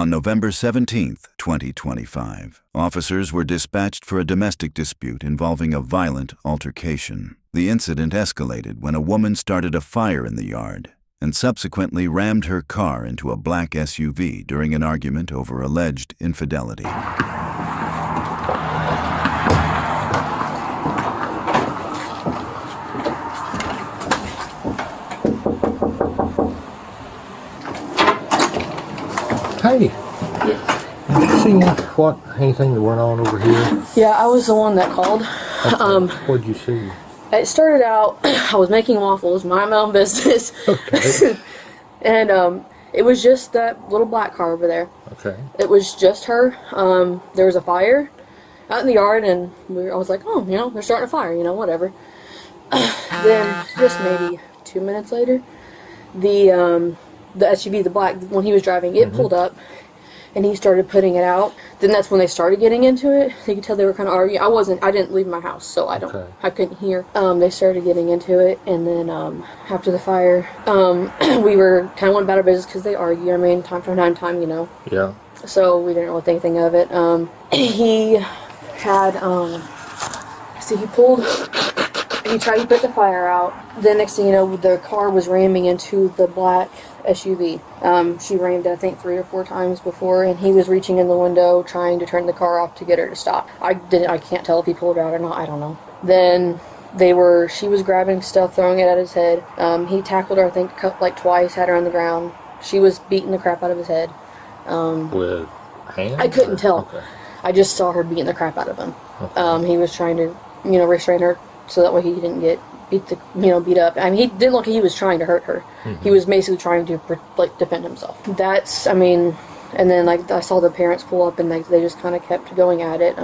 On November 17, 2025, officers were dispatched for a domestic dispute involving a violent altercation. The incident escalated when a woman started a fire in the yard and subsequently rammed her car into a black SUV during an argument over alleged infidelity. Hey, did you see anything that went on over here? Yeah, I was the one that called. Okay. What did you see? It started out, I was making waffles, mind my own business. Okay. And it was just that little black car over there. Okay. It was just her. There was a fire out in the yard, and I was like, oh, they're starting a fire, whatever. Then, just maybe 2 minutes later, the SUV, the black, when he was driving, it pulled up, and he started putting it out. Then that's when they started getting into it. You could tell they were kind of arguing. I didn't leave my house, so I couldn't hear. They started getting into it, and then after the fire, we were kind of went about our business because they argue. I mean, time from time to time, Yeah. So we didn't really think anything of it. He had, he tried to put the fire out. The next thing you know, the car was ramming into the black SUV. She rammed it, I think, 3 or 4 times before, and he was reaching in the window trying to turn the car off to get her to stop. I can't tell if he pulled her out or not. I don't know. Then she was grabbing stuff, throwing it at his head. He tackled her, I think, like twice, had her on the ground. She was beating the crap out of his head. With hands? I couldn't tell. Okay. I just saw her beating the crap out of him. Okay. He was trying to, restrain her so that way he didn't get beat up. I mean, he didn't look like he was trying to hurt her. Mm-hmm. He was basically trying to defend himself. And then I saw the parents pull up, and they just kind of kept going at it.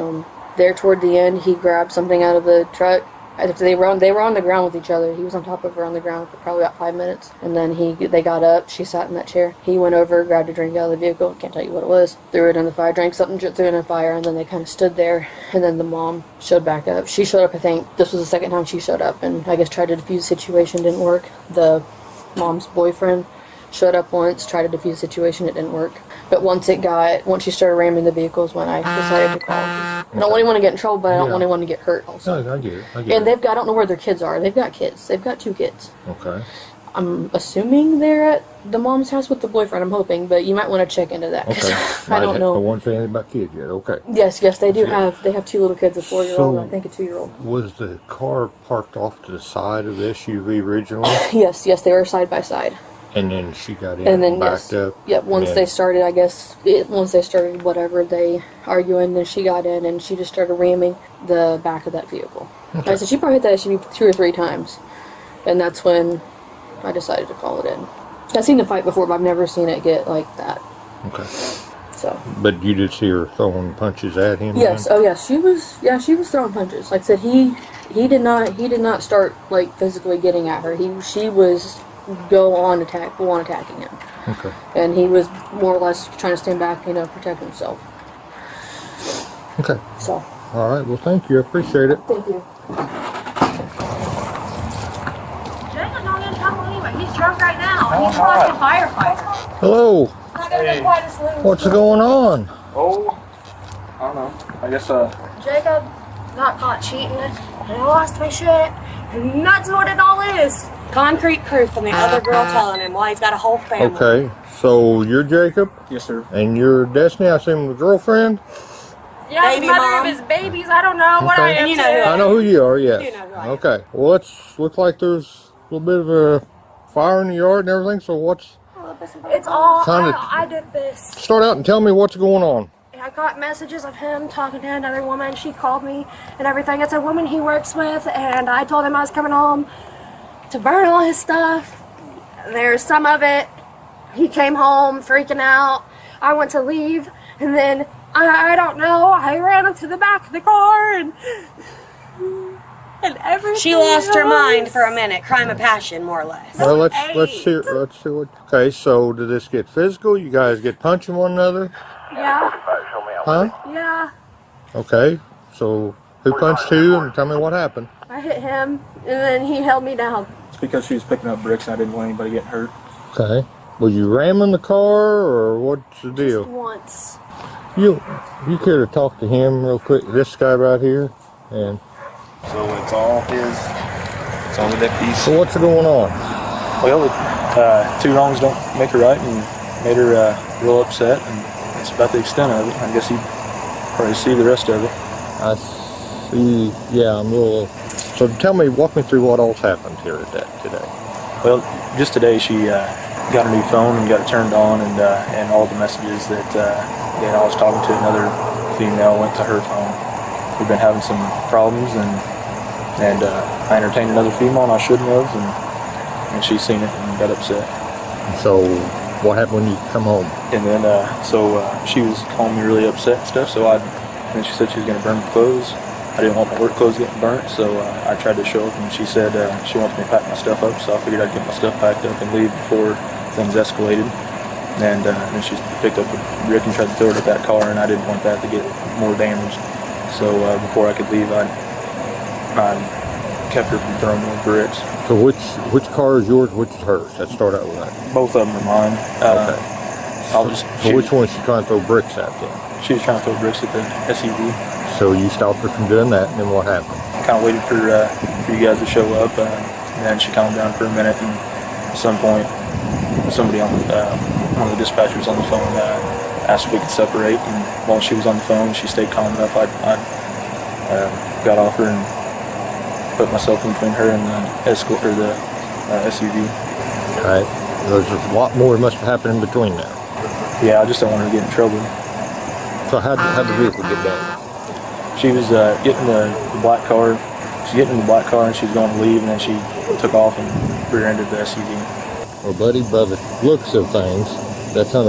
There toward the end, he grabbed something out of the truck. They were on the ground with each other. He was on top of her on the ground for probably about 5 minutes, and then they got up. She sat in that chair. He went over, grabbed a drink out of the vehicle. Can't tell you what it was. Threw it in the fire. Drank something, threw it in the fire, and then they kind of stood there. And then the mom showed back up. She showed up. I think this was the second time she showed up, and I guess tried to defuse the situation. Didn't work. The mom's boyfriend showed up once, tried to defuse the situation. It didn't work. But once she started ramming the vehicles, when I decided to call. I don't want anyone to get in trouble, but I don't want anyone to get hurt also. No, I get it. And I don't know where their kids are. They've got kids. They've got 2 kids. Okay. I'm assuming they're at the mom's house with the boyfriend, I'm hoping, but you might want to check into that. Okay. I don't know. I won't say anything about kids yet. Okay. Yes, they do have 2 little kids, a 4-year-old and I think a 2-year-old. Was the car parked off to the side of the SUV originally? Yes, they were side by side. And then she got in and then backed up? Yep, once they started, whatever they arguing, then she got in and she just started ramming the back of that vehicle. Okay. I said she probably hit that SUV 2 or 3 times. And that's when I decided to call it in. I've seen the fight before, but I've never seen it get like that. Okay. So. But you did see her throwing punches at him? Yes. Then? Oh, yes. She was throwing punches. Like I said, he did not start physically getting at her. She was go on attacking him. Okay. And he was more or less trying to stand back, protect himself. Okay. So. All right. Well, thank you. I appreciate it. Thank you. Jacob's not in trouble anyway. He's drunk right now. He's like a firefighter. Hello. Not gonna be quite as loose. What's going on? Oh, I don't know. I guess Jacob got caught cheating and I lost my shit. And that's what it all is. Concrete proof from the other girl telling him why he's got a whole family. Okay, so you're Jacob? Yes, sir. And you're Destiny, I assume the girlfriend? Yeah, baby mother mom of his babies. I don't know what I am. You know who I know who you are, yes. You know who I am. Okay, well, looks like there's a little bit of a fire in the yard and everything, so what's... It's all, I did this. Start out and tell me what's going on. I got messages of him talking to another woman. She called me and everything. It's a woman he works with, and I told him I was coming home to burn all his stuff. There's some of it. He came home freaking out. I went to leave, and then I don't know. I ran up to the back of the car and everything. She lost her mind for a minute. Crime of passion, more or less. Well, let's see what. Okay, so did this get physical? You guys get punching one another? Yeah. Huh? Yeah. Okay, so who punched who, and tell me what happened. I hit him, and then he held me down. it's because she was picking up bricks and I didn't want anybody getting hurt. Okay. Was you ramming the car, or what's the deal? Just once. You care to talk to him real quick? This guy right here, and So it's all the deputies. so what's going on? Well, two wrongs don't make a right, and made her real upset, and that's about the extent of it. I guess you probably see the rest of it. I see. Yeah, I'm a little. So tell me, walk me through what all's happened here today. Well, just today she got a new phone and got it turned on, and all the messages that I was talking to another female went to her phone. We've been having some problems, and I entertained another female, and I shouldn't have, and she's seen it and got upset. So what happened when you come home? And then she was calling me really upset and stuff. So then she said she was going to burn my clothes. I didn't want my work clothes getting burnt, so I tried to show up, and she said she wants me to pack my stuff up. So I figured I'd get my stuff packed up and leave before things escalated. And then she picked up a brick and tried to throw it at that car, and I didn't want that to get more damaged. So before I could leave, I kept her from throwing more bricks. So which car is yours? Which is hers? Let's start out with that. Both of them are mine. Okay. So which one is she trying to throw bricks at then? She was trying to throw bricks at the SUV. So you stopped her from doing that, and then what happened? Kind of waited for you guys to show up, and then she calmed down for a minute, and at some point somebody on one of the dispatchers on the phone asked if we could separate, and while she was on the phone she stayed calm enough. I got off her and put myself in between her and the SUV. All right. There's a lot more must have happened in between now. Yeah, I just don't want her to get in trouble. So how'd the vehicle get damaged? She was getting the black car. She's getting in the black car, and she was going to leave, and then she took off and rear-ended the SUV. Well, buddy, by the looks of things, that's not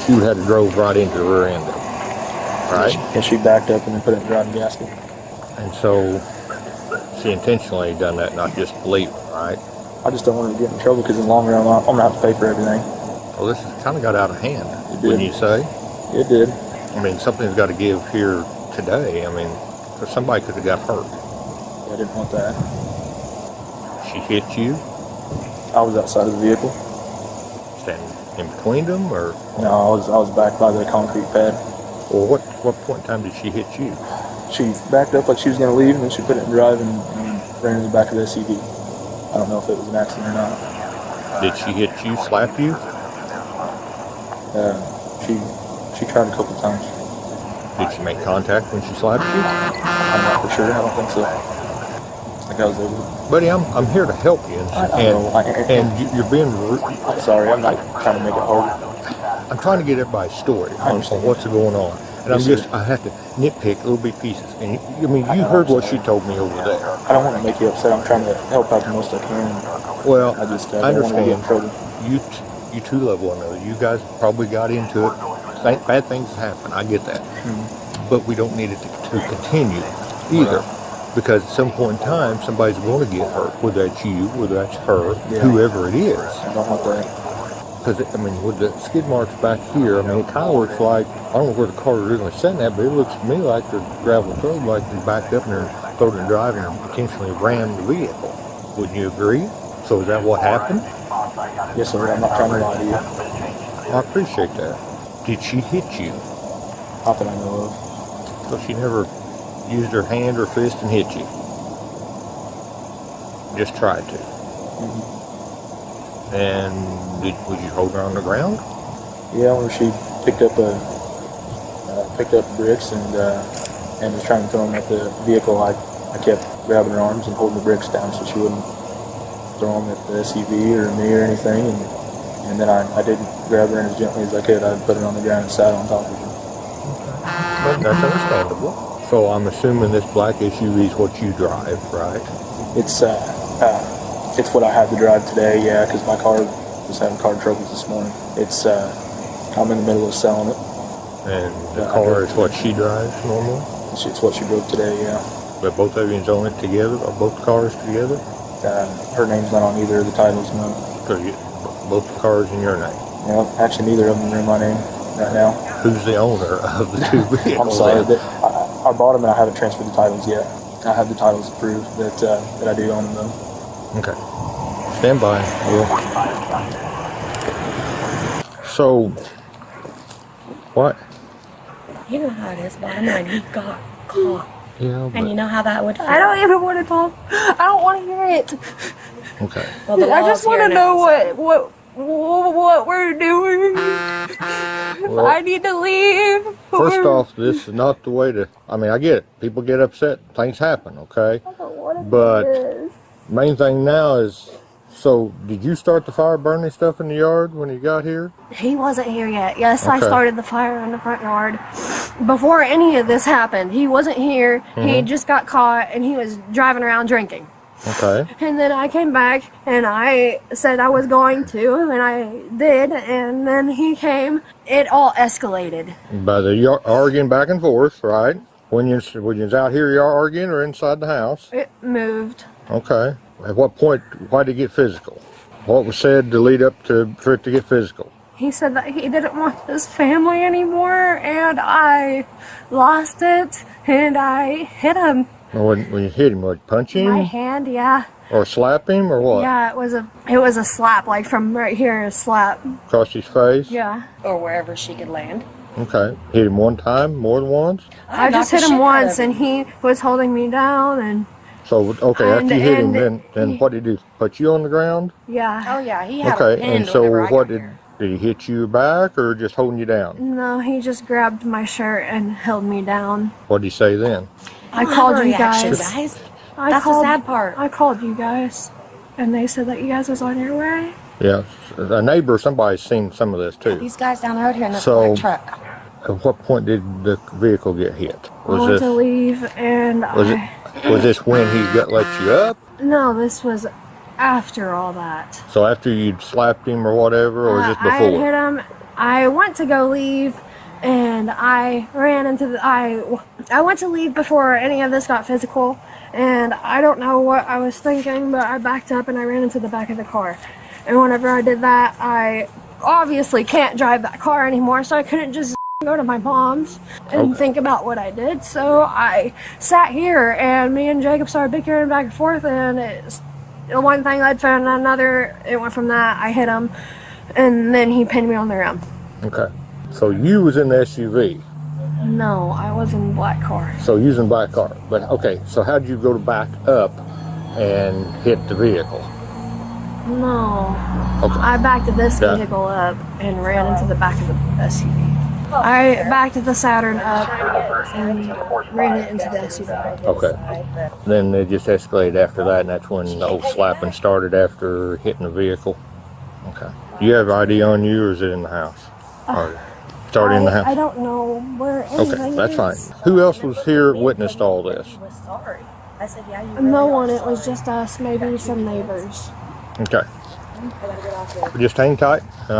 she had to drove right into the rear end of it, right? And she backed up and then put it in the driving gasket. And so she intentionally done that, not just leave, right? I just don't want her to get in trouble, because in the long run, I'm going to have to pay for everything. Well, this has kind of got out of hand, It wouldn't did. you say? It did. I mean, something's got to give here today. I mean, 'cause somebody could have got hurt. I didn't want that. She hit you, I was outside of the vehicle. standing in between them, or No, I was back by the concrete pad. what point in time did she hit you? She backed up like she was going to leave, and then she put it in drive and ran in the back of the SUV. I don't know if it was an accident or not. Did she hit you, slap you? She tried a couple times. Did she make contact when she slapped you? I'm not for sure. I don't think so. Like I was able to. Buddy, I'm here to help you, you're being rude. I'm sorry. I'm not trying to make it hard. I'm trying to get everybody's story on what's going on, and I have to nitpick little bit pieces. And you heard what she told me over there. I don't want to make you upset. I'm trying to help out the most I can. Well, I I don't want to get in understand. trouble. You two love one another. You guys probably got into it. Bad things happen. I get that, but we don't need it to continue either. Because at some point in time, somebody's going to get hurt, whether that's you, whether that's her, whoever it is. I don't want that. Because, with the skid marks back here, it kind of looks like, I don't know where the car is originally sitting at, but it looks to me like the gravel road, like they backed up and they're throwing and driving and potentially rammed the vehicle. Wouldn't you agree? So is that what happened? Yes, sir. I'm not trying to lie to you. I appreciate that. Did she hit you? Not that I know of. So she never used her hand or fist and hit you? Just tried to. And was you holding her on the ground? Yeah, when she picked up bricks and was trying to throw them at the vehicle, I kept grabbing her arms and holding the bricks down so she wouldn't throw them at the SUV or me or anything. And then I didn't grab her in as gently as I could. I put her on the ground and sat on top of her. But that's understandable. So I'm assuming this black SUV is what you drive, right? It's what I had to drive today, yeah, because my car was having car troubles this morning. I'm in the middle of selling it. And the car is what she drives normally? It's what she drove today, yeah. But both of you own it together, or both cars together? Her name's not on either of the titles, no. So both cars in your name? Yeah, actually, neither of them are in my name right now. Who's the owner of the two vehicles? I'm sorry, I bought them and I haven't transferred the titles yet. I have the titles approved that I do own them though. Okay. Stand by. So, what? You know how it is, bottom line. He got caught. Yeah, And you know how that would feel. I don't even want to talk. I don't want to hear it. okay. Well, the I law's just want here to now, know what we're doing. Well, I need to leave. first off, this is not the way to. I mean, I get it. People get upset. Things happen. Okay. I don't want to But do this. main thing now is. So, did you start the fire burning stuff in the yard when you got here? He wasn't here yet. Yes, I Okay. started the fire in the front yard. Before any of this happened, he wasn't here. He just got caught and he was driving around drinking. Okay. And then I came back and I said I was going to, and I did. And then he came. It all escalated. By the arguing back and forth, right? When you're out here, you're arguing or inside the house? It moved. Okay. At what point, why did it get physical? What was said to lead up for it to get physical? He said that he didn't want his family anymore, and I lost it, and I hit him. When you hit him, what, punch him? My hand, yeah. Or slap him or what? Yeah, it was a slap, like from right here, a slap. Across his face? Yeah. or wherever she could land. Okay. Hit him one time, more than once? I just hit him once, and he was holding me down, and So, okay, And- after you hit him, and then what did he do? Put you on the ground? yeah. Oh yeah, he had a Okay, pin and so whenever I what got here. did he hit you back or just holding you down? No, he just grabbed my shirt and held me down. What did he say then? I don't called have a you reaction, guys. I That's called, the sad part. I called you guys, and they said that you guys was on your way. Yeah, a neighbor, somebody's seen some of this too. These guys down the road here in this So- black truck. At what point did the vehicle get hit? I wanted Was to this leave, and was this when he let you up? No, this was after all that. So after you'd slapped him or whatever, or was this I before? hit him. I went to go leave, and I ran into the. I went to leave before any of this got physical, and I don't know what I was thinking, but I backed up and I ran into the back of the car. And whenever I did that, I obviously can't drive that car anymore, so I couldn't just go to my mom's and think about what I did. So I sat here, and me and Jacob started bickering back and forth, and one thing led to another. It went from that. I hit him, and then he pinned me on the ground. Okay. So you was in the SUV. No, I was in a black car. So using black car. But okay, so how did you go to back up and hit the vehicle? No. Okay. I backed this Yeah. vehicle up and ran into the back of the SUV. I backed the Saturn up and ran it into the SUV. Okay. Then it just escalated after that, and that's when the whole slapping started after hitting the vehicle. Okay. Do you have ID on you, or is it in the house? Or started in the house? I don't know where anything Okay, that's is. fine. Who else was here witnessed all this? No one. It was just us, maybe some neighbors. Okay. Just hang tight, and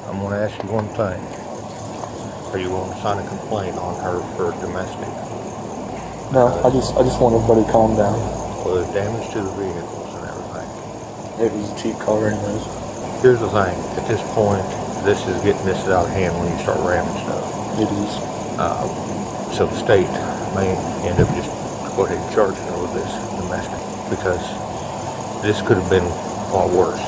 I'm going to ask you one thing. Are you going to sign a complaint on her for domestic? No, I just want everybody to calm down. For the damage to the vehicles and everything? It was a cheap car anyways. Here's the thing. At this point, this is out of hand when you start ramming stuff. It is. So the state may end up just go ahead and charging her with this domestic, because this could have been a lot worse.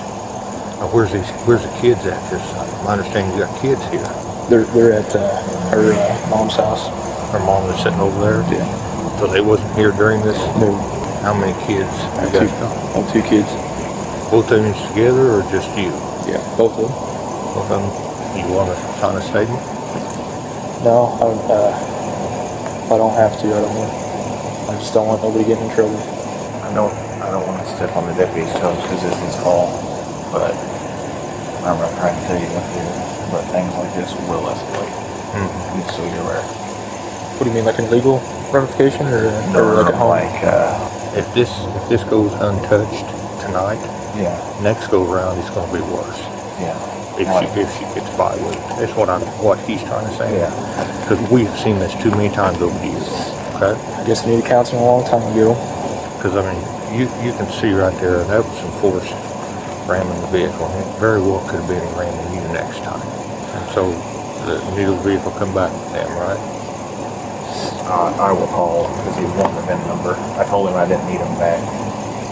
Now, where's the kids at? Because my understanding you got kids here. They're at her mom's house. Her mom is sitting over there. Yeah. So they wasn't here during this. No, How many kids? You two, got? two kids. Both of them together, or just you? Yeah, both of them. Both of them. You want to sign a statement? No, if I don't have to, I don't want. I just don't want nobody getting in trouble. I don't want to step on the deputy's toes because it's his call, but I'm not trying to tell you what to do, but things like this will escalate. Just so you're aware. What do you mean, like an legal ramification, or like at home? If this goes untouched tonight, Yeah, next go around it's going to be worse. yeah, If she gets by with it. That's what he's trying to say. Yeah. Because we've seen this too many times over the years. Okay? I guess I needed counseling a long time ago. Because I mean, you can see right there that was some force ramming the vehicle. And it very well could have been ramming you next time. And so the new vehicle come back with them, right? I will call because he wanted the VIN number. I told him I didn't need him back.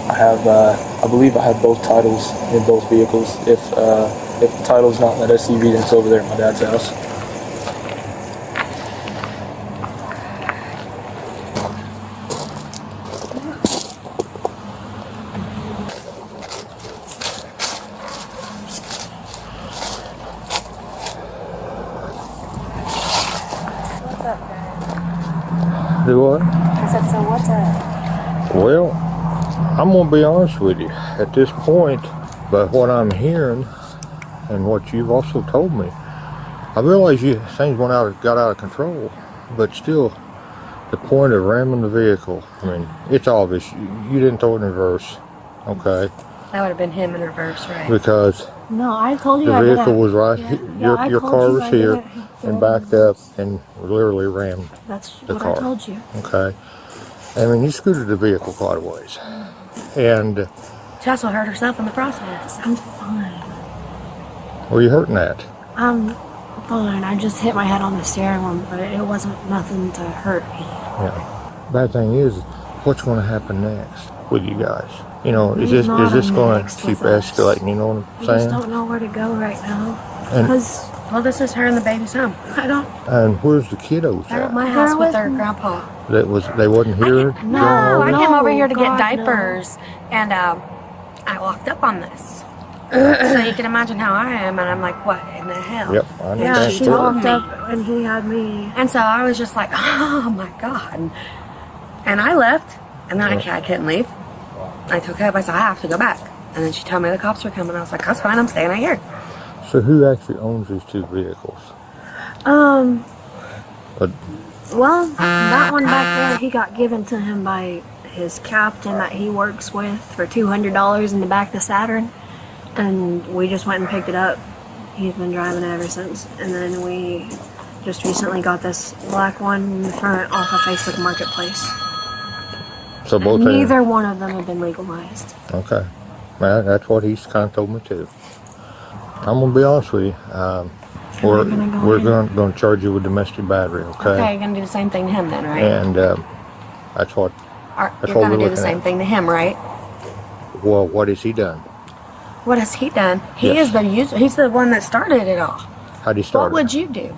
I have, I believe I have both titles in both vehicles. If If the title's not in that SUV, then it's over there at my dad's house. Do what? I said, so what's up? Well, I'm gonna be honest with you at this point, but what I'm hearing and what you've also told me, I realize things got out of control, but still, the point of ramming the vehicle, I mean, it's obvious you didn't throw it in reverse, okay? That would have been him in reverse, right? Because No, I told you the I did vehicle it. was right, Yeah, I your told car you was I did here it. and backed up and literally rammed That's the what car. I told you. Okay, I mean, you scooted the vehicle quite a ways, and She also hurt herself in the process. I'm fine. were you hurting at? I'm fine. I just hit my head on the steering wheel, but it wasn't nothing to hurt me. Yeah. Bad thing is, what's going to happen next with you guys? You know, is He's not this going to next keep with us. escalating? You know what I I'm just saying? don't know where to go right now. And- Because Well, this is her and the baby's home. I don't. And where's the kiddos They're at at? my house They're with with their me. grandpa. They wasn't here. No, I No, came over here to get God, no. diapers, and I walked up on this. So you can imagine how I am, and I'm like, what in the hell? Yep, I Yeah, understand. she she told walked me. up and he had me. And so I was just like, oh my God. And I left, and then I couldn't leave. I took her up, I said, I have to go back. And then she told me the cops were coming. I was like, that's fine, I'm staying right here. So who actually owns these two vehicles? But Well, that one back there, he got given to him by his captain that he works with for $200 in the back of the Saturn. And we just went and picked it up. He's been driving it ever since. And then we just recently got this black one in the front off of Facebook Marketplace. so both of them. Neither one of them have been legalized. Okay, well, that's what he's kind of told me too. I'm gonna be honest with you. We're going to charge you with domestic battery. Okay, you're going to do the same thing to him then, right? And that's what. Or That's you're what going to we're do the looking same at. thing to him, right? Well, what has he done? What has he done? He Yes. is the user. He's the one that started it all. How'd he start? What would you do?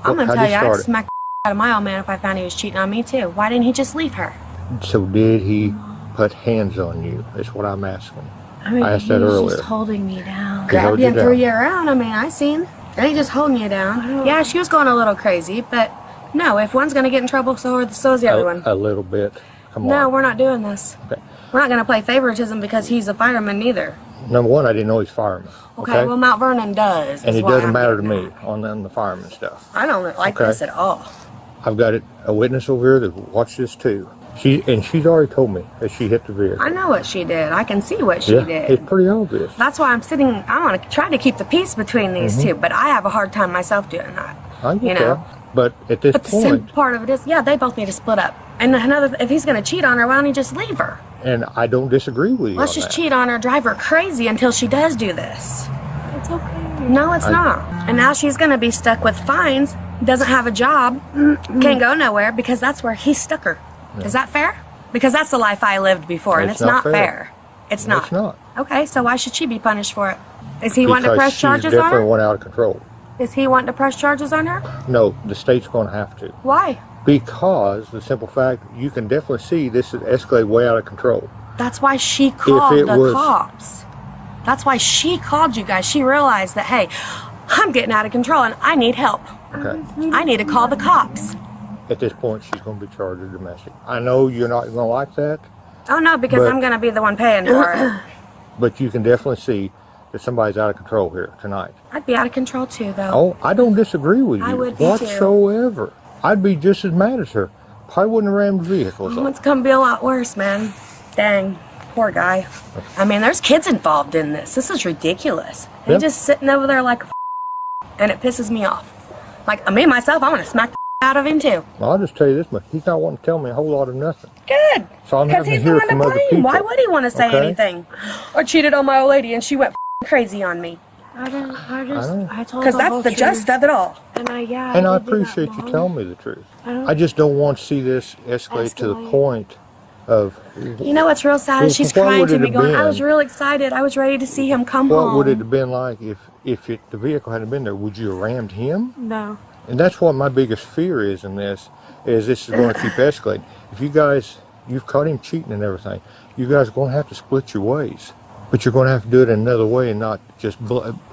I'm going to How'd tell he you, I'd start it? smack the out of my old man if I found he was cheating on me too. Why didn't he just leave her? So did he put hands on you? Is what I'm asking. I mean, I asked he's that earlier. just holding me down. He Grabbed held you you and threw down. you around. I mean, I seen. They ain't just holding you down. Yeah, she was going a little crazy, but no, if one's going to get in trouble, so is the other one. A little bit. Come No, on. we're not doing this. Okay. We're not going to play favoritism because he's a fireman neither. Number one, I didn't know he's fireman. Okay, well, Mount Vernon does. and is it why doesn't I'm matter to getting me at. on the fireman stuff. I don't like Okay. this at all. I've got a witness over here that watched this too. She's already told me that she hit the vehicle. I know what she did. I can see what she yeah, did. it's pretty obvious. That's why I'm sitting. I want to try to keep the peace between these two, but I have a hard time myself doing that. I get you know. that. But at this But the simple point, part of it is, yeah, they both need to split up. And another, if he's going to cheat on her, why don't he just leave her? and I don't disagree with you. Let's on just that. cheat on her, drive her crazy until she does do this. It's okay. No, it's not. And now she's going to be stuck with fines, doesn't have a job, can't go nowhere because that's where he stuck her. Is that fair? Because that's the life I lived before, and It's it's not not fair. fair. It's not. It's not. Okay, so why should she be punished for it? Is he wanting to Because press she's charges on definitely her? went out of control. Is he wanting to press charges on her? No, the state's going to have to. Why? Because the simple fact, you can definitely see this has escalated way out of control. That's why she called it the was- cops. That's why she called you guys. She realized that, hey, I'm getting out of control and I need help. Okay. I need to call the cops. At this point, she's going to be charged with domestic. I know you're not going to like that, Oh, no, because But- I'm going to be the one paying for it. but you can definitely see that somebody's out of control here tonight. I'd be out of control too, though. Oh, I don't disagree with you I would be too. whatsoever. I'd be just as mad as her. Probably wouldn't have rammed vehicles. Oh, it's going to be a lot worse, man. Dang. Poor guy. I mean, there's kids involved in this. This is ridiculous. And Yep. he's just sitting over there like a and it pisses me off. Like, me, myself, I want to smack the out of him, too. Well, I'll just tell you this much. He's not wanting to tell me a whole lot of nothing. Good. So I'm Because having to he's the hear one to from other blame. people. Why would he want to say Okay? anything? I cheated on my old lady and she went crazy on me. I know. told Because the that's whole the truth. gist of it all. And I And I did do that, appreciate you Mom. telling me the truth. I don't- I just don't want to see this escalate to the Escalate. point of. You know what's real sad is she's What crying would to it me have going, I been? was real excited. I was ready to see him come What home. would it have been like if the vehicle hadn't been there? Would you have rammed him? No. And that's what my biggest fear is in this, is this is going to keep escalating. If you guys, you've caught him cheating and everything, you guys are going to have to split your ways. But you're going to have to do it another way and not just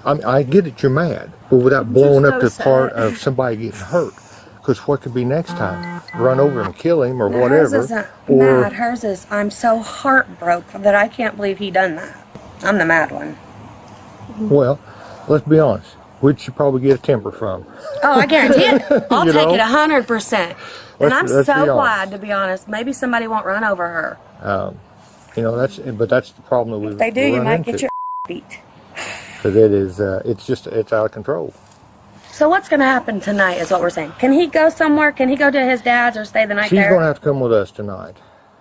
I get it, you're mad, but without blowing up to the part of somebody getting hurt. Because what could be next time? Run over and kill him or whatever. Hers isn't mad. Hers is, I'm so heartbroken that I can't believe he done that. I'm the mad one. Well, let's be honest. Where'd you probably get a temper from? Oh, I guarantee it. I'll You take know? it 100%. And I'm Let's so be honest. glad, to be honest. Maybe somebody won't run over her. You know, that's the problem that we. If they do, you might get your beat. Because it is, it's out of control. So what's going to happen tonight is what we're saying. Can he go somewhere? Can he go to his dad's or stay the night She's there? going to have to come with us tonight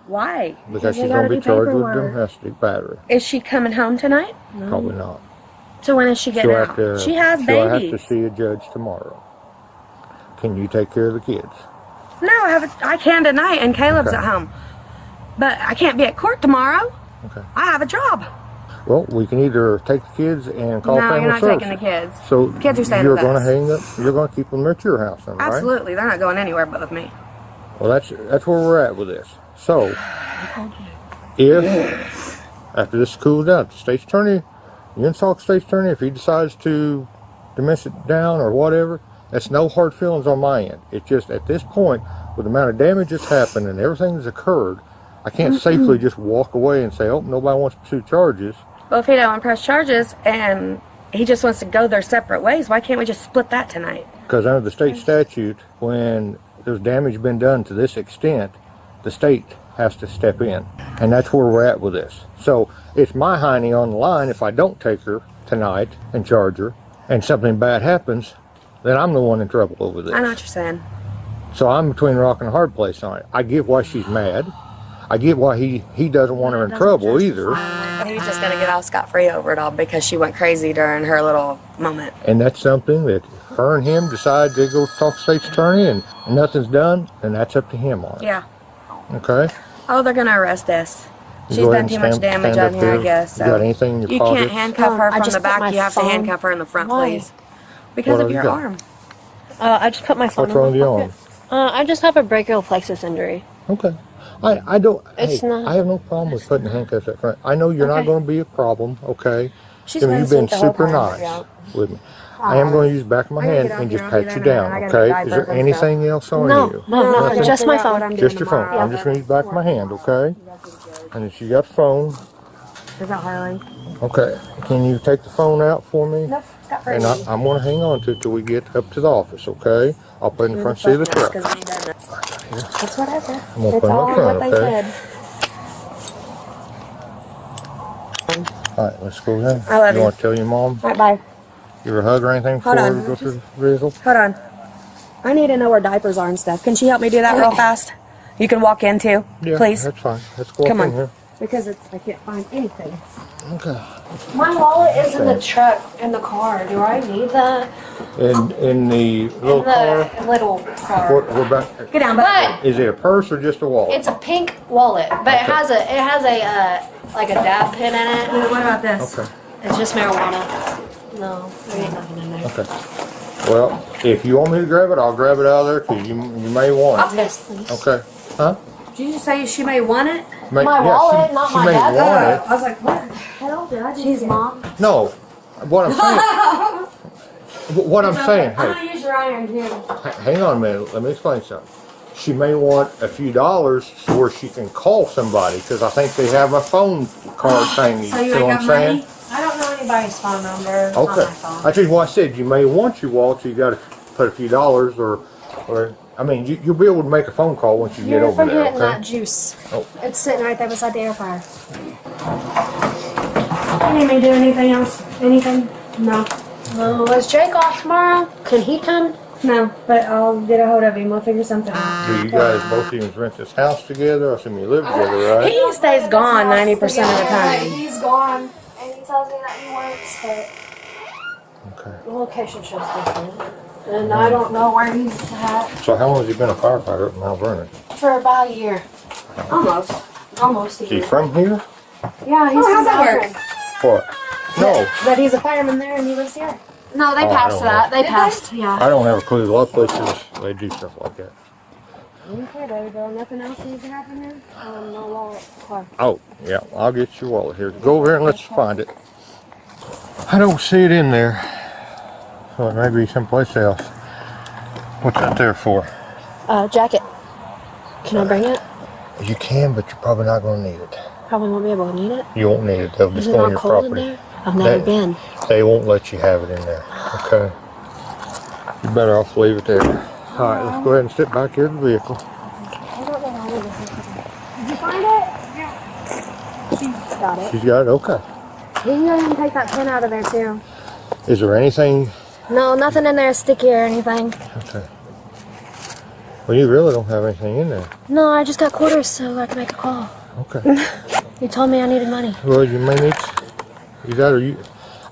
Why? because they she's gotta going to be do charged with paperwork. domestic battery. Is she coming home tonight? Probably not. So when is she getting She'll out? have to. She has she'll babies. have to see a judge tomorrow. Can you take care of the kids? No, I can tonight, and Caleb's Okay. at home. But I can't be at court tomorrow. Okay. I have a job. Well, we can either take the kids and call No, family you're not services. taking the kids. So The kids are staying you're with going to us. hang up. You're going to keep them at your house, then, right? Absolutely. They're not going anywhere but with me. Well, that's where we're at with this. So, if after this cools down, the state's attorney, you insult the state's attorney, if he decides to diminish it down or whatever, that's no hard feelings on my end. It's just at this point, with the amount of damage that's happened and everything that's occurred, I can't safely just walk away and say, "Oh, nobody wants to pursue charges." Well, if he don't want to press charges and he just wants to go their separate ways, why can't we just split that tonight? Because under the state statute, when there's damage been done to this extent, the state has to step in. And that's where we're at with this. So it's my hiney on the line. If I don't take her tonight and charge her, and something bad happens, then I'm the one in trouble over this. I know what you're saying. So I'm between a rock and a hard place on it. I get why she's mad. I get why he doesn't want her in trouble either. He's just going to get all scot-free over it all because she went crazy during her little moment. And that's something that her and him decide to go talk to the state's attorney and nothing's done, and that's up to him on it. Yeah. Okay? Oh, they're going to arrest us. You She's go ahead done and too much damage stand on up here, I there. guess. You got anything in your You pockets? can't handcuff her I from just the put back. my You have to phone- handcuff her in the front, Why? please. Because What of have your you got? arm. I just put my phone What's in wrong with my your arm? pocket. I just have a brachial plexus injury. Okay. I don't. It's hey, not- I have no problem with putting handcuffs up front. I know you're not Okay. going to be a problem. Okay. She's I mean, been you've been sweet the whole super time, nice yeah. with me. I am going to use the back of my I gotta hand get out and here. just I'll pat be there you in a minute. down. I gotta Okay. buy Is there burgers anything else on No, you? no, just my phone. Just your phone. I'm just going to use the back of my hand. Okay. And if you got the phone. Is that Harley? Okay. Can you take the phone out for me? Nope, it's got And I'm going to hang on to it till we get up to the office, okay? I'll put it in the front seat of the truck. That's what I said. I'm going to It's put it all in the front, what they okay? said. All right, let's go then. I love you. Want to tell your mom? All right, bye. Give her a hug or anything before Hold on. we go to the vehicle? Hold on. I need to know where diapers are and stuff. Can she help me do that real fast? You can walk in too, Yeah, please? that's fine. Let's go Come up on. in here. Because I can't find anything. Okay. My wallet is in the truck, in the car. Do I need that? In the little car, The little car. what about, Get down, But is it a purse or just a wallet? it's a pink wallet, but it has a like a dab pin in it. What about this? Okay, It's just marijuana. No, there ain't nothing in there. okay. Well, if you want me to grab it, I'll grab it out of there because you may want it. Yes, please. Okay. Huh? Did you just say she may want it? May, My wallet, not my may dad. want I was like, what the hell did I just She's say? mom. it. No. What I'm saying. What I'm saying. I'm Hey, gonna use your iron too. hang on a minute. Let me explain something. She may want a few dollars where she can call somebody because I think they have a phone card thingy. So you See ain't what got I'm saying? money? I don't know anybody's phone number. Okay. I tell you what I said. You may want your wallet, so you got to put a few dollars or I mean, you'll be able to make a phone call once you get You're over there. forgetting Okay. that juice. Oh. It's sitting right there beside the air fryer. You need me to do anything else? Anything? No. No, is Jake off tomorrow? Can he come? No, but I'll get a hold of him. We'll figure something out. Do you guys both of you rent this house together? I assume you live together, right? He stays gone 90% of the time. He's gone, and he tells me that he works, but Okay. the location shows different. And I don't know where he's at So how long has he been a firefighter up in Mount Vernon? for about a year. Almost. Almost a Is he year. from here? Yeah, he's how's that work? What? No, But he's a fireman there and he lives here. No, they Oh, I passed don't that. know. They passed, yeah. I don't have a clue. A lot of places, they do stuff like that. Okay, baby girl. Nothing else needs to happen here? No wallet. Car. Oh, yeah, I'll get your wallet here. Go over here and let's find it. I don't see it in there. So it may be someplace else. What's that there for? Jacket. Can I bring it? You can, but you're probably not going to need it. Probably won't be able to need it. You won't need it. They'll just Is it go on not your cold in property. there? I've never been. They won't let you have it in there. Okay. You better off leave it there. All right, let's go ahead and sit back here in the vehicle. I don't know why Did you find it? Yeah. She's got it. She's got it? Okay. You can go ahead and take that pin out of there too. Is there anything? No, nothing in there is sticky or anything. Okay. Well, you really don't have anything in there. No, I just got quarters so I can make a call. Okay. You told me I needed money. Well, you may need that or you.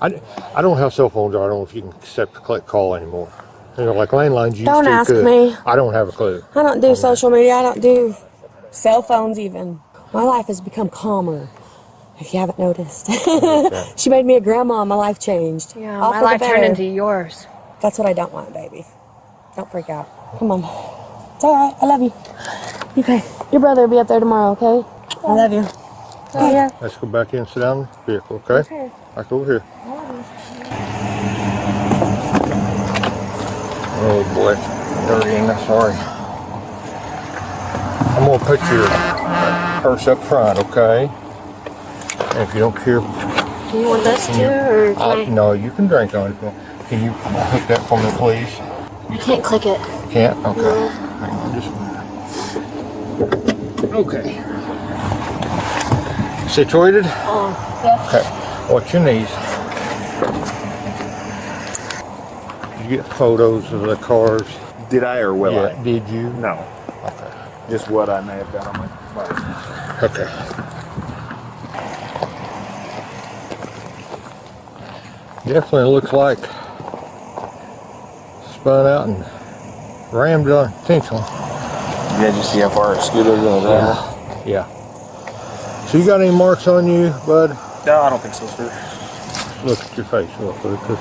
I don't have cell phones. Or I don't know if you can accept a click call anymore. You know, like landlines used Don't to. ask could. me. I don't have a clue. I don't do social media. I don't do cell phones even. My life has become calmer, if you haven't noticed. She made me a grandma. My life changed. Yeah, All my for the life turned better. into yours. That's what I don't want, baby. Don't freak out. Come on. It's all right. I love you. Okay. Your brother will be up there tomorrow, okay? I love you. Oh, yeah. Let's go back in and sit down in the vehicle, okay? Okay. Back over here. Oh boy, it's dirty in there, sorry. I'm gonna put your purse up front, okay? And if you don't care, Do you want this too, or can I? no, you can drink on it. Can you hook that for me, please? I can't click it. Can't? Okay. Okay. Situated? Yeah. Okay. What's your knees? Did you get photos of the cars? Did I or will Yeah. I? Did you? No. Okay. Just what I may have done on my license. Okay. Definitely looks like spun out and rammed intentionally. Yeah, did you see how far it scooted in the driver? Yeah. So you got any marks on you, bud? No, I don't think so, sir. Look at your face real quick. 'Cause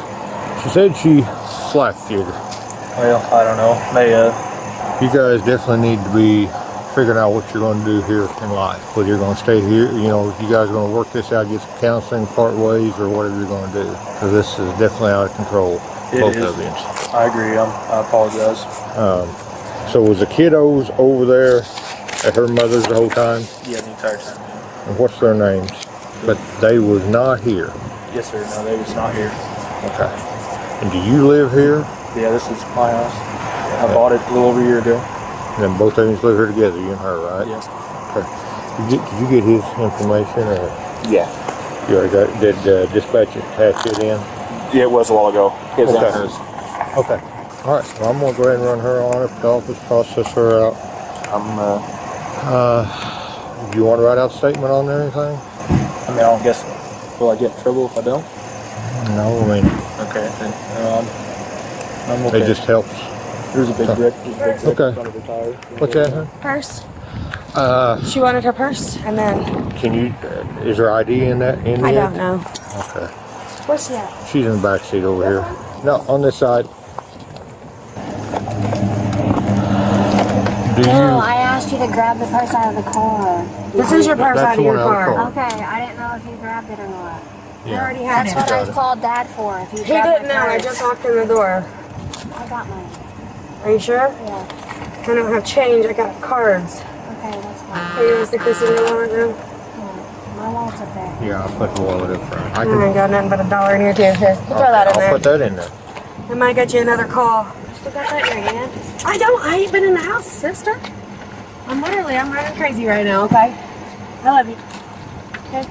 she said she slapped you. Well, I don't know. You guys definitely need to be figuring out what you're going to do here in life. Whether you're going to stay here, you know, you guys are going to work this out, get some counseling, part ways, or whatever you're going to do. Because this is definitely out of control. It both is. of you. I agree. I apologize. So was the kiddos over there at her mother's the whole time? Yeah, the entire time. And what's their names? But they was not here. Yes, sir. No, they was not here. Okay. And do you live here? Yeah, this is my house. I bought it a little over a year ago. And then both of you live here together, you and her, right? Yes. Okay. Did you get his information, or Yeah. you already got? Did dispatch attach it in? Yeah, it was a while ago. His Okay. and hers. Okay. All right. Well, I'm gonna go ahead and run her on it. The office, process her out. Do you want to write out a statement on there or anything? I mean, I don't guess. Will I get in trouble if I don't? No. I mean, Okay. Then, I'm okay. it just helps. There's a big brick. There's a big brick Okay. in front of her tire. What's that, huh? Purse. She wanted her purse, and then Can you? Is her ID in that? In I it? don't know. Okay. Where's she at? She's in the back seat over here. No, on this side. Do you? I asked you to grab the purse out of the car. This is your purse That's out of the your one out of the car. car. Okay, I didn't know if you grabbed it or not. You already had That's it. what I called Dad for. If you He grabbed didn't my know. I purse. just walked in the door. I got mine. Are you sure? Yeah. I don't have change. I got cards. Okay, that's fine. Are you gonna stick this in your wallet now? Yeah. My wallet's up there. Yeah, I'll put the wallet up front. I I can. ain't got nothing but $1 in here too. Here, throw that in I'll there. put that in there. I might get you another call. Still got that in your hand? I ain't been in the house, sister. I'm running crazy right now, okay? I love you. Okay?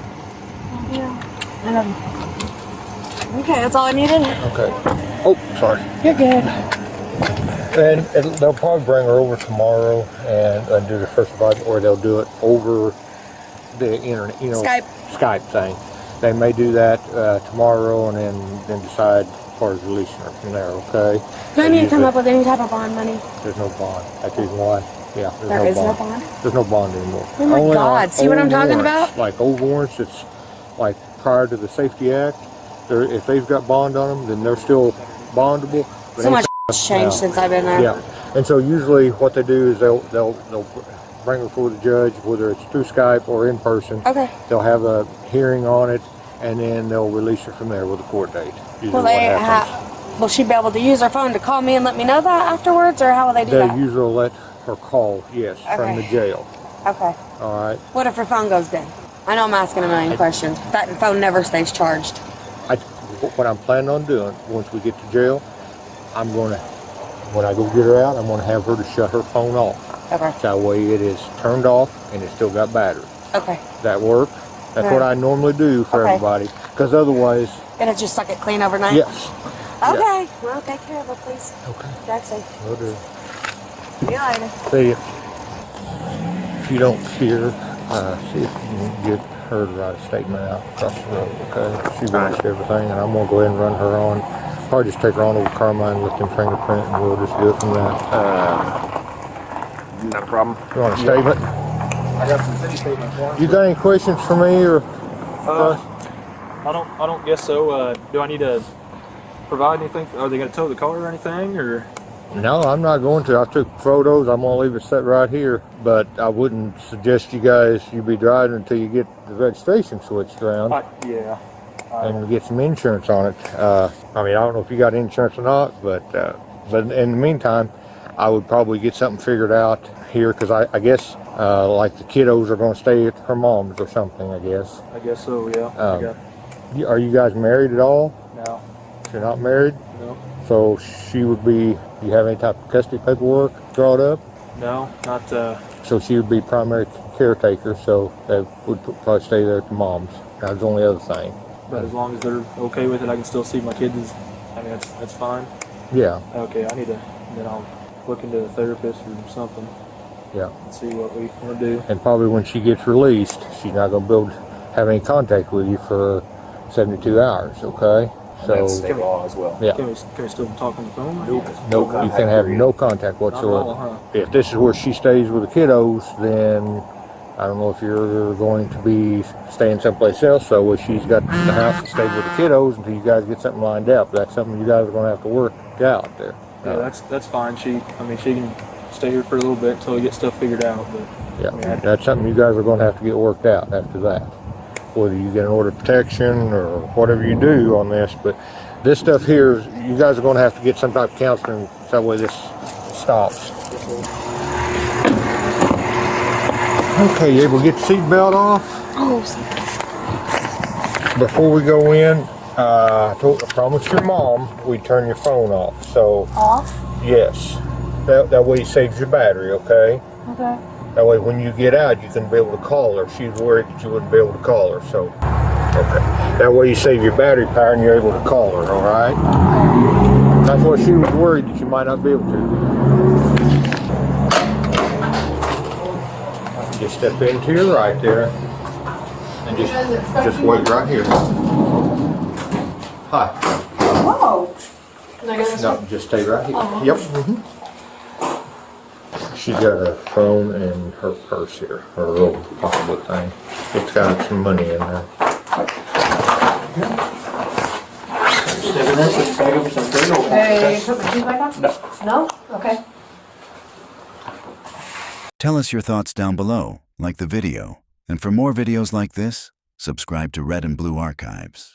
I love you. Okay, that's all I needed. Okay. Oh, sorry. You're good. And they'll probably bring her over tomorrow and do the first advice, or they'll do it over the internet, you know, Skype thing. They may do that tomorrow and then decide as far as releasing her from there. Okay. Do I need to come up with any type of bond money? There's no bond. That's the reason why. Yeah, There is no bond? There's no bond anymore. Oh my Only God, on see what I'm old talking warrants, about? Like old warrants, it's like prior to the Safety Act. If they've got bond on them, then they're still bondable. But So much anything has changed now- since I've been there. Yeah, and so usually what they do is they'll bring it before the judge, whether it's through Skype or in person. Okay. They'll have a hearing on it, and then they'll release it from there with a court date. Usually Will what they happens. will she be able to use her phone to call me and let me know that afterwards, or how will they do They that? usually let her call, yes, from Okay. the jail. Okay. All right. What if her phone goes dead? I know I'm asking a million questions. That phone never stays charged. What I'm planning on doing once we get to jail, when I go get her out, I'm gonna have her to shut her phone off. Okay. That way it is turned off and it's still got battery. Okay. That work? That's what I normally do for Okay. everybody. Because otherwise, Gonna just suck it clean overnight? yes. Okay. Well, take care of her, please. Okay. Drive safe. Will do. See you later. See ya. If you don't see her, see if you can get her to write a statement out across the road, okay? She writes everything, and I'm gonna go ahead and run her on. Probably just take her on over to Carmine with them fingerprint, and we'll just do it from there. No problem. You want a statement? I got some city statements for You got any questions for me, or? I don't guess so. Do I need to provide anything? Are they going to tow the car or anything, or? No, I'm not going to. I took photos. I'm gonna leave it set right here, but I wouldn't suggest you be driving until you get the registration switched around. Yeah. And get some insurance on it. I mean, I don't know if you got insurance or not, but in the meantime, I would probably get something figured out here, because I guess like the kiddos are going to stay at her mom's or something, I guess. I guess so, yeah. Are you guys married at all? No. You're not married? No. So she would be, do you have any type of custody paperwork drawn up? No, not, So she would be primary caretaker, so they would probably stay there at the mom's. That's the only other thing. but as long as they're okay with it, I can still see my kids. I mean, that's fine. Yeah, Okay, then I'll look into a therapist or something yeah. and see what we want to do. And probably when she gets released, she's not going to be able to have any contact with you for 72 hours, okay? And that's state law as well. Yeah. Can we still talk on the phone? Nope, you can have no contact whatsoever. Not at all, huh? If this is where she stays with the kiddos, then I don't know if you're going to be staying someplace else. So if she's got the house to stay with the kiddos until you guys get something lined up, that's something you guys are going to have to work out there. Yeah, that's fine. She can stay here for a little bit until we get stuff figured out. But Yeah, I mean, that's something you guys are going to have to get worked out after that. Whether you get an order of protection or whatever you do on this, but this stuff here, you guys are going to have to get some type of counseling so that way this stops. Okay, you able to get the seatbelt off? Oh, Before we go in, I promised your mom we'd turn your phone off. So, off? yes, that way it saves your battery, okay? Okay. That way when you get out, you can be able to call her. She's worried that you wouldn't be able to call her, so, okay. That way you save your battery power and you're able to call her, all right? That's what she was worried that you might not be able to. Just step into your right there and just wait right here. Hi. Whoa. No, just stay right here. Yep. She's got her phone and her purse here, her little pocketbook thing. It's got some money in there. Hey, put my shoes back on? No? Okay. Tell us your thoughts down below, like the video. And for more videos like this, subscribe to Red and Blue Archives.